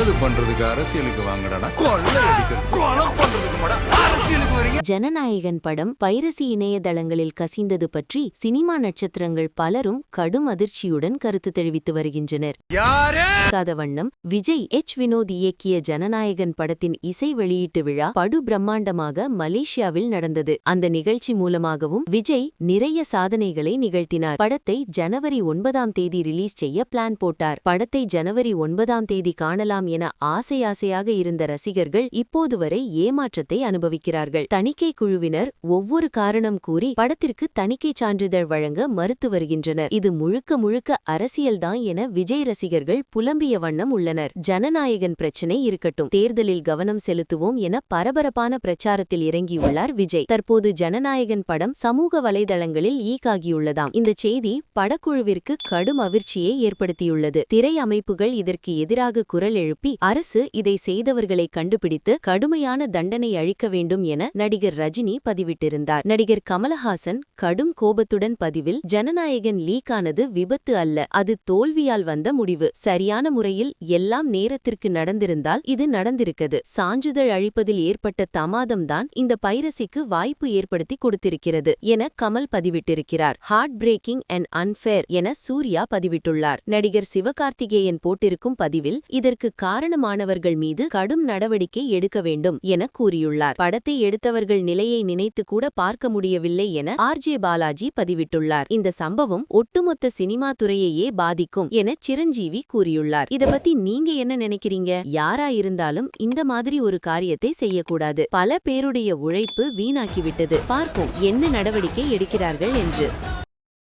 நல்லது பண்றதுக்கு அரசியலுக்கு வாங்கடா, கொலை அடிக்கிறது கொலை பண்றதுக்கு மாடா அரசியலுக்கு வரீங்க. ஜனநாயகன் படம் பைரசி இணையதளங்களில் கசிந்தது பற்றி சினிமா நட்சத்திரங்கள் பலரும் கடும் அதிர்ச்சியுடன் கருத்து தெரிவித்து வருகின்றனர். வண்ணம் விஜய் வினோத் இயக்கிய ஜனநாயகன் படத்தின் இசை வெளியீட்டு விழா படு பிரம்மாண்டமாக மலேசியாவில் நடந்தது. அந்த நிகழ்ச்சி மூலமாகவும் விஜய் நிறைய சாதனைகளை நிகழ்த்தினார். படத்தை ஜனவரி 9ஆம் தேதி ரிலீஸ் செய்ய பிளான் போட்டார். படத்தை ஜனவரி 9ஆம் தேதி காணலாம் என ஆசையாக இருந்த ரசிகர்கள் இப்போது வரை ஏமாற்றத்தை அனுபவிக்கிறார்கள். தணிக்கை குழுவினர் ஒவ்வொரு காரணம் கூறி படத்திற்கு தணிக்கை சான்றிதழ் வழங்க மறுத்து வருகின்றனர். இது முழுக்க அரசியல்தான் என விஜய் ரசிகர்கள் புலம்பிய வண்ணம் உள்ளனர். ஜனநாயகன் பிரச்சினை இருக்கட்டும், தேர்தலில் கவனம் செலுத்துவோம் என பரபரப்பான பிரச்சாரத்தில் இறங்கியுள்ளார் விஜய். தற்போது ஜனநாயகன் படம் சமூக வலைதளங்களில் ஈக்காகியுள்ளதாம். இந்த செய்தி படக்குழுவிற்கு கடும் அதிர்ச்சியை ஏற்படுத்தியுள்ளது. திரை அமைப்புகள் இதற்கு எதிராக குரல் எழுப்பி அரசு இதை செய்தவர்களை கண்டுபிடித்து கடுமையான தண்டனை அளிக்க வேண்டும் என நடிகர் ரஜினி பதிவிட்டிருந்தார். நடிகர் கமலஹாசன் கடும் கோபத்துடன் பதிவில், ஜனநாயகன் லீக் ஆனது விபத்து அல்ல, அது தோல்வியால் வந்த முடிவு. சரியான முறையில் எல்லாம் நேரத்திற்கு நடந்திருந்தால் இது நடந்திருக்கது. சான்றிதழ் அளிப்பதில் ஏற்பட்ட தாமதம்தான் இந்த பைரசிக்கு வாய்ப்பு ஏற்படுத்தி கொடுத்திருக்கிறது என கமல் பதிவிட்டிருக்கிறார். ஹார்ட் பிரேக்கிங் அண்ட் அன்ஃபேர் என சூர்யா பதிவிட்டுள்ளார். நடிகர் சிவகார்த்திகேயன் போட்டிருக்கும் பதிவில் இதற்கு காரணமானவர்கள் மீது கடும் நடவடிக்கை எடுக்க வேண்டும் என கூறியுள்ளார். படத்தை எடுத்தவர்கள் நிலையை நினைத்து கூட பார்க்க முடியவில்லை என ஆர்ஜே பாலாஜி பதிவிட்டுள்ளார். இந்த சம்பவம் ஒட்டுமொத்த சினிமா துறையையே பாதிக்கும் என சிரஞ்சீவி கூறியுள்ளார். இத பத்தி நீங்க என்ன நினைக்கிறீங்க? யாரா இருந்தாலும் இந்த மாதிரி ஒரு காரியத்தை செய்யக்கூடாது. பல பேருடைய உழைப்பு வீணாக்கிவிட்டது. பார்ப்போம் என்ன நடவடிக்கை எடுக்கிறார்கள் என்று.